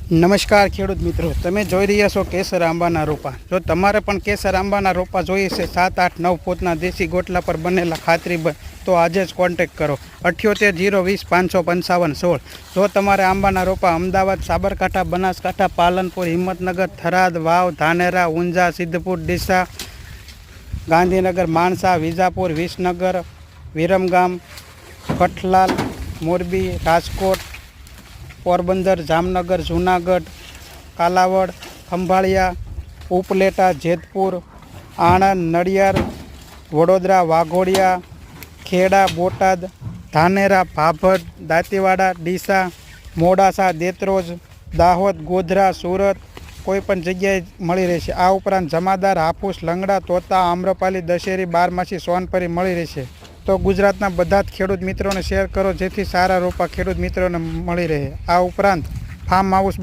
નમસ્કાર ખેડૂત મિત્રો, તમે જોઈ રહ્યા છો કેસર આંબાના રોપા. જો તમારે પણ કેસર આંબાના રોપા જોઈએ છે 7, 8, 9 ફૂટના દેશી ગોટલા પર બનેલા ખાતરીબંધ, તો આજે જ કોન્ટેક્ટ કરો 78 020 555 16. જો તમારે આંબાના રોપા અમદાવાદ, સાબરકાંઠા, બનાસકાંઠા, પાલનપુર, હિંમતનગર, થરાદ, વાવ, ધાનેરા, ઊંઝા, સિદ્ધપુર, ડીસા, ગાંધીનગર, માણસા, વિજાપુર, વિસનગર, વિરમગામ, કઠલાલ, મોરબી, રાજકોટ, પોરબંદર, જામનગર, જૂનાગઢ, કાલાવડ, ખંભાળિયા, ઉપલેટા, જેતપુર, આણંદ, નડિયાદ, વડોદરા, વાઘોડિયા, ખેડા, બોટાદ, ધાનેરા, ભાભર, દાંતીવાડા, ડીસા, મોડાસા, દેત્રોજ, દાહોદ, ગોધરા, સુરત કોઈપણ જગ્યાએ મળી રહેશે. આ ઉપરાંત જમાદાર, હાફૂસ, લંગડા, તોતા, આમ્રપાલી, દશેરી, બારમાસી, સોનપરી મળી રહેશે. તો ગુજરાતના બધા જ ખેડૂત મિત્રોને શેર કરો જેથી સારા રોપા ખેડૂત મિત્રોને મળી રહે. આ ઉપરાંત ફાર્મ હાઉસ